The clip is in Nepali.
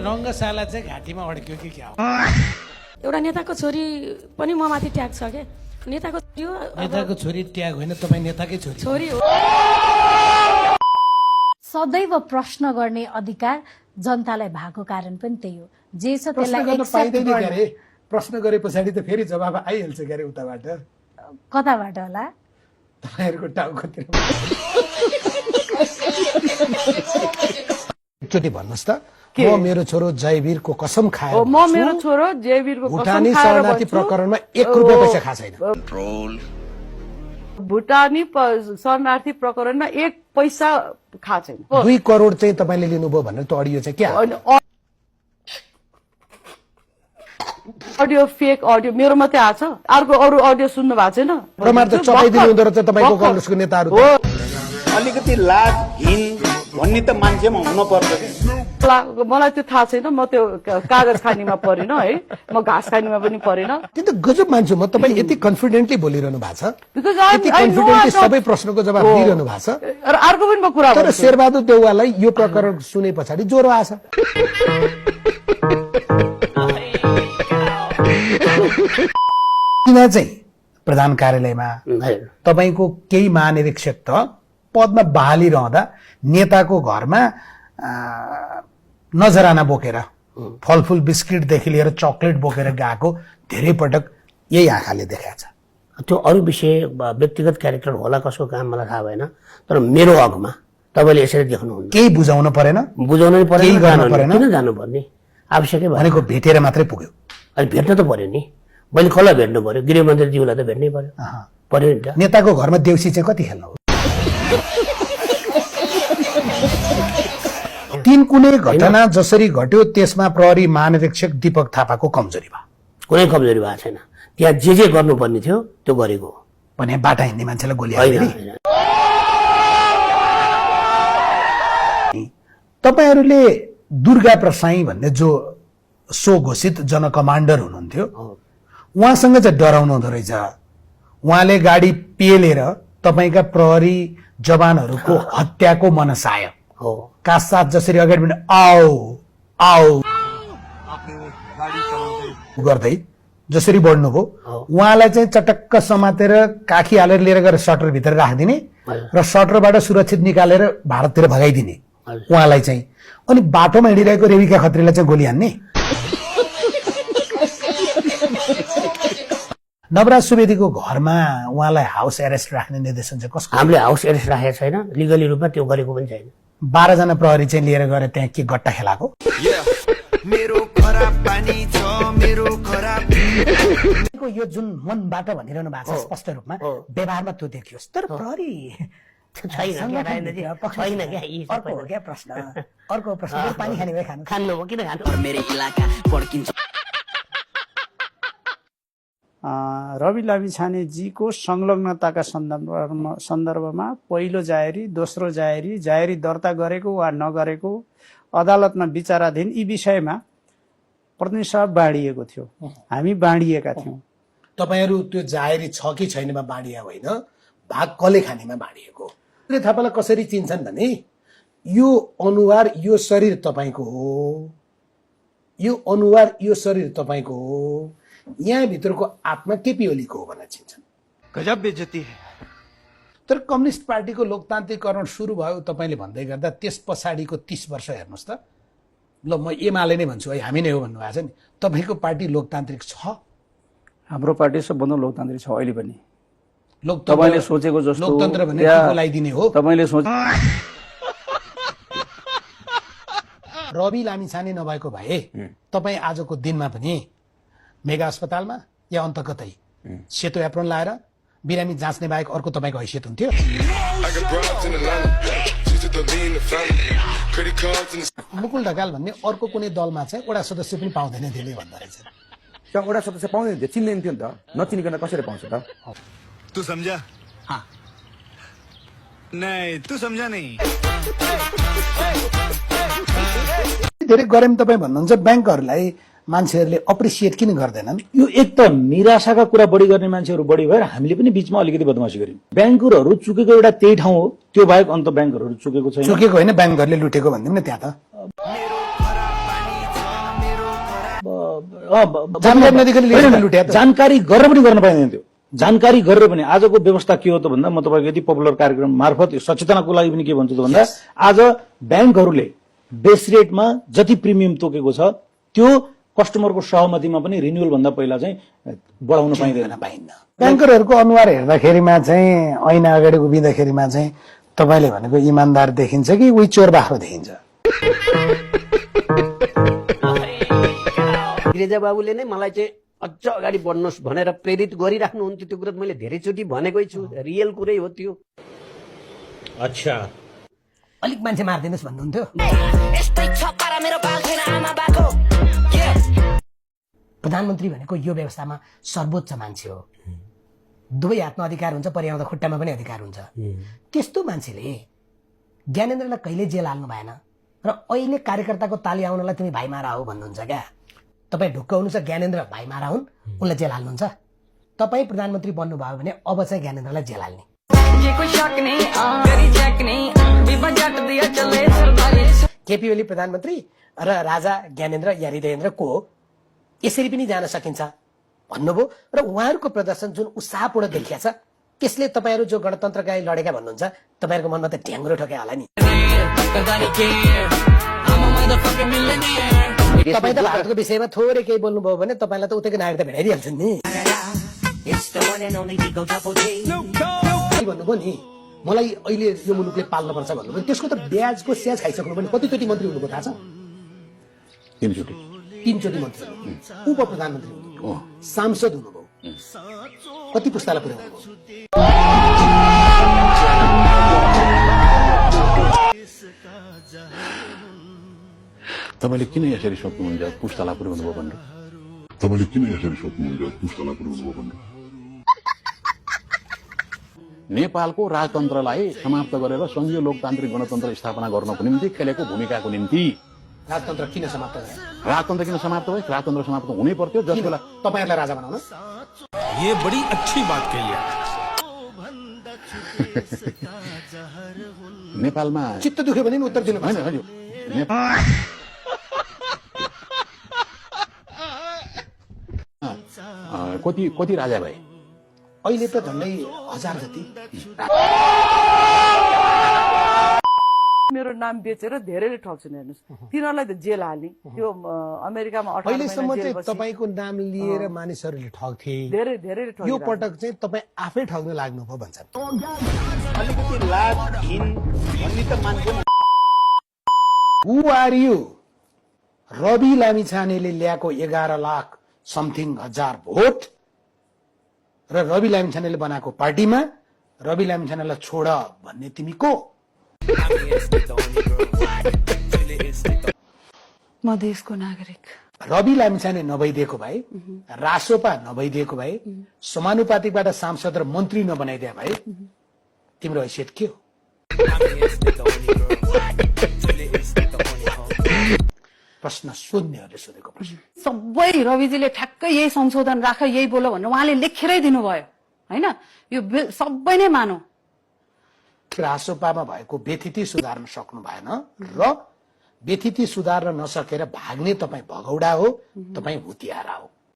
रङ्गशाला चाहिँ घाँटीमा अड्क्यो कि क्या हो? एउटा नेताको छोरी पनि म माथि ट्याग छ के नेताको छोरी हो नेताको छोरी ट्याग होइन, तपाईँ नेताकै छोरी। छोरी हो। सदैव प्रश्न गर्ने अधिकार जनतालाई भएको कारण पनि त्यही हो। जे छ प्रश्न त्यसलाई गर्न एक्सेप्ट पाइँदैन गर्ने। क्यारे, प्रश्न गरे पछाडि त फेरि जवाब आइहाल्छ क्यारे उताबाट। कताबाट होला? तपाईँहरूको टाउकोतिर। एकचोटि भन्नुहोस् त, म मेरो छोरो जयवीरको कसम खाएर म मेरो छोरो जयवीरको भुटानी कसम खाएर शरणार्थी भन्छु, प्रकरणमा 1 रुपियाँ पैसा खाएको छैन। भुटानी शरणार्थी प्रकरणमा 1 पैसा खा छैन। 2 करोड चाहिँ तपाईँले लिनुभयो भनेर त अडियो चाहिँ क्या? अडियो फेक अडियो मेरो मात्रै आछ, अर्को अरू अडियो सुन्नु भएको छैन। प्रमाण त चपाइदिनु हुँदो रहेछ तपाईँको कांग्रेसको नेताहरू। अलिकति लाजहीन भन्ने त मान्छेमा हुन पर्छ कि। मलाई त्यो थाहा छैन, म त्यो कागज खानीमा परेन है, म घाँस खानीमा पनि परेन। त्यो त गजब मान्छु म, तपाईँ यति कन्फिडेन्टली बोलिरहनु भएको छ, Because यति कन्फिडेन्टली सबै प्रश्नको जवाब दिइरहनु भएको छ। अर्को पनि म कुरा तर गर्छु। शेरबहादुर देउवालाई यो प्रकरण सुने पछाडि ज्वरो आछ। किन चाहिँ प्रधान कार्यालयमा तपाईको केही महानिरीक्षक त पदमा बहाली रहँदा नेताको घरमा नजराना बोकेर फलफुल बिस्किटदेखि लिएर चकलेट बोकेर गएको धेरै पटक यही आँखाले देखाएको छ। त्यो अरू विषय व्यक्तिगत क्यारेक्टर होला, कसको काम मलाई थाहा भएन, तर मेरो हकमा तपाईँले यसरी देख्नुहुन्न। केही बुझाउनु परेन, बुझाउनै केही परेन, गर्नु परेन, किन जानुपर्ने आवश्यकै भएन। भनेको भेटेर मात्रै पुग्यो। अनि भेट्न त पर्यो नि, मैले कसलाई भेट्नु पर्यो? गृहमन्त्रीज्यूलाई त भेट्नै पर्यो पर्यो नि त। नेताको घरमा देउसी चाहिँ कति खेल्नु हो? 3 कुनै घटना जसरी घट्यो त्यसमा प्रहरी महानिरीक्षक दीपक थापाको कमजोरी भयो। कुनै कमजोरी भएको छैन, त्यहाँ जे गर्नुपर्ने थियो त्यो गरेको हो। भने बाटा हिँड्ने मान्छेलाई गोली होइन, हाल्ने। होइन। तपाईहरूले दुर्गा प्रसाई भन्ने जो सो घोषित जन कमान्डर हुनुहुन्थ्यो, उहाँसँग चाहिँ डराउनु हुँदो रहेछ। उहाँले गाडी पेलेर तपाईँका प्रहरी जवानहरूको हत्याको मनसाय हो का साथ जसरी अगाडि पनि आओ आओ गर्दै जसरी बढ्नुभयो, उहाँलाई चाहिँ चटक्क समातेर काखी हालेर लिएर गएर सटर भित्र राखिदिने र सटरबाट सुरक्षित निकालेर भारततिर भगाइदिने उहाँलाई चाहिँ। अनि बाटोमा हिँडिरहेको रेविका खत्रीलाई चाहिँ गोली हान्ने। नवराज सुवेदीको घरमा उहाँलाई हाउस एरेस्ट राख्ने निर्देशन चाहिँ कसको? हामीले हाउस एरेस्ट राखेको छैन, लिगली रूपमा त्यो गरेको पनि छैन। 12 जना प्रहरी चाहिँ लिएर गएर त्यहाँ के गट्टा खेलाको? यो जुन मनबाट भनिरहनु भएको छ स्पष्ट रूपमा, व्यवहारमा त्यो देखियोस्, तर प्रहरी अर्को प्रश्न पानी खाने भए खानु हो किन खानु? रवि लामिछानेजीको संलग्नताका सन्दर्भमा पहिलो जाहेरी, दोस्रो जाहेरी, जाहेरी दर्ता गरेको वा नगरेको अदालतमा विचाराधीन यी विषयमा प्रतिनिधिसभा बाँडिएको थियो, हामी बाँडिएका थियौँ। तपाईहरू त्यो जाहेरी छ कि छैनमा बाँडिया होइन, भाग कले खानेमा बाँडिएको। थापालाई कसरी चिन्छन् भने यो अनुहार यो शरीर तपाईँको हो, यो अनुहार यो शरीर तपाईँको हो, यहाँ भित्रको आत्मा केपी ओलीको हो भनेर चिन्छन्। गजब बेइज्जती है। तर कम्युनिस्ट पार्टीको लोकतान्त्रिकरण सुरु भयो तपाईँले भन्दै गर्दा त्यस पछाडिको 30 वर्ष हेर्नुहोस् त। ल म एमाले नै भन्छु है, हामी नै हो भन्नुभएको छ नि। तपाईँको पार्टी लोकतान्त्रिक छ? हाम्रो पार्टी सबभन्दा लोकतान्त्रिक छ अहिले पनि। तपाईँले सोचेको जस्तो लोकतन्त्र भने बोलाइदिने हो। तपाईँले सोच रवि लामिछाने नभएको भए तपाईँ आजको दिनमा पनि मेगा अस्पतालमा या अन्त कतै सेतो एप्रोन लाएर बिरामी जाँच्ने बाहेक अर्को तपाईँको हैसियत हुन्थ्यो? मुकुल ढकाल भन्ने अर्को कुनै दलमा चाहिँ वडा सदस्य पनि पाउँदैन त्यसले भन्दा रहेछ। वडा सदस्य पाउँदैन थियो, चिन्दैन थियो नि त, नचिनिकन कसरी पाउँछ त? तू समझा? हाँ। नहीं, तू समझा नहीं। धेरै गरे पनि तपाईँ भन्नुहुन्छ ब्याङ्कहरूलाई मान्छेहरूले अप्रिसिएट किन गर्दैनन्? यो एक त निराशाका कुरा बढी गर्ने मान्छेहरू बढी भएर हामीले पनि बीचमा अलिकति बदमासी गर्यौं। ब्याङ्करहरू चुकेको एउटा त्यही ठाउँ हो, त्यो बाहेक अन्त ब्याङ्करहरू चुकेको छैन। चुकेको होइन, ब्याङ्कहरूले लुटेको भन्दिउँ न त्यहाँ त। जानकारी नदिकन लिएर लुट्या त। जानकारी गरेर पनि गर्न पाइँदैन थियो। जानकारी गरेर पनि आजको व्यवस्था के हो त भन्दा म तपाईँको यति पपुलर कार्यक्रम मार्फत सचेतनाको लागि पनि के भन्छु त भन्दा आज ब्याङ्कहरूले बेस रेटमा जति प्रिमियम तोकेको छ त्यो कस्टमरको सहमतिमा पनि रिन्युअल भन्दा पहिला चाहिँ बढाउन पाइँदैन। ब्याङ्करहरूको अनुहार हेर्दाखेरिमा चाहिँ ऐना अगाडि उभिँदाखेरिमा चाहिँ तपाईँले भनेको इमान्दार देखिन्छ कि उही चोर बाख्रो देखिन्छ? गिरिजा बाबुले नै मलाई चाहिँ अझ अगाडि बढ्नुहोस् भनेर प्रेरित गरिराख्नुहुन्थ्यो। त्यो कुरा मैले धेरैचोटि भनेकै छु, रियल कुरै हो त्यो। अच्छा अलिक मान्छे मारिदिनुहोस् भन्नुहुन्थ्यो। प्रधानमन्त्री भनेको यो व्यवस्थामा सर्वोच्च मान्छे हो। दुवै हातमा अधिकार हुन्छ, पर्याउँदा खुट्टामा पनि अधिकार हुन्छ। त्यस्तो मान्छेले ज्ञानेन्द्रलाई कहिले जेल हाल्नु भएन र अहिले कार्यकर्ताको ताली आउनलाई तिमी भाइमारा हो भन्नुहुन्छ क्या? तपाईँ ढुक्क हुनु छ ज्ञानेन्द्र भाइमारा हुन्, उनलाई जेल हाल्नुहुन्छ? तपाईँ प्रधानमन्त्री बन्नुभयो भने अब चाहिँ ज्ञानेन्द्रलाई जेल हाल्ने। केपी ओली प्रधानमन्त्री र राजा ज्ञानेन्द्र या हृदयेन्द्र को हो यसरी पनि जान सकिन्छ भन्नुभयो र उहाँहरूको प्रदर्शन जुन उत्साहपूर्ण देखिया छ त्यसले तपाईँहरू जो गणतन्त्रका लागि लडेका भन्नुहुन्छ तपाईँहरूको मनमा त ढ्याङ्ग्रो ठोक्या होला नि। तपाईँ त भारतको विषयमा थोरै केही बोल्नुभयो भने तपाईँलाई त उतैको नागरिकता भेटाइदिइहाल्छन् नि। भन्नुभयो नि मलाई अहिले यो मुलुकले पाल्नुपर्छ भन्नुभयो, त्यसको त ब्याजको स्याज खाइसक्नु पनि कतिचोटि मन्त्री हुनुभयो थाहा छ? 3 चोटि मन्त्री, उप प्रधानमन्त्री हुनुभयो, सांसद हुनुभयो, कति पुस्तालाई पुर्याउनु भयो? तपाईँले किन यसरी सोध्नुहुन्छ पुस्तालाई पुर्याउनु भयो भनेर? नेपालको राजतन्त्रलाई समाप्त गरेर संघीय लोकतान्त्रिक गणतन्त्र स्थापना गर्नको निम्ति खेलेको भूमिकाको निम्ति। राजतन्त्र किन समाप्त भयो? राजतन्त्र किन समाप्त भयो? राजतन्त्र समाप्त हुनै पर्थ्यो जस बेला तपाईँहरूलाई राजा बनाउन। ये बड़ी अच्छी बात कही है। नेपालमा चित्त दुख्यो भने उत्तर दिनु होइन हजुर कति राजा भए? अहिले त झन्डै 1000 जति। मेरो नाम बेचेर धेरैले ठग्छन् हेर्नुहोस्, तिनीहरूलाई त जेल हाल्ने। त्यो अमेरिकामा 18 अहिलेसम्म महिना चाहिँ जेल बस्ने। तपाईँको नाम लिएर मानिसहरूले ठग्थे, धेरै ठगिरहेको। यो पटक चाहिँ तपाईँ आफै ठग्न लाग्नुभयो भन्छन्। अलिकति लाज घिन भन्ने त मान्छे हु आर यु? रवि लामिछानेले ल्याएको 11 लाख समथिङ हजार भोट र रवि लामिछानेले बनाएको पार्टीमा रवि लामिछानेलाई छोड भन्ने तिमी को? म देशको नागरिक। रवि लामिछाने नभइदिएको भए, रासोपा नभइदिएको भए, समानुपातिकबाट सांसद र मन्त्री नबनाइदिए भए तिम्रो हैसियत के हो? प्रश्न सोध्नेहरूले सोधेको प्रश्न। सबै रविजीले ठ्याक्कै यही संशोधन राख, यही बोल भनेर उहाँले लेखेरै दिनुभयो होइन? यो सबै नै मानौ। रासोपामा भएको व्यथिति सुधार्न सक्नु भएन र व्यथिति सुधार्न नसकेर भाग्ने तपाईँ भगौडा हो, तपाईँ हुतियारा हो।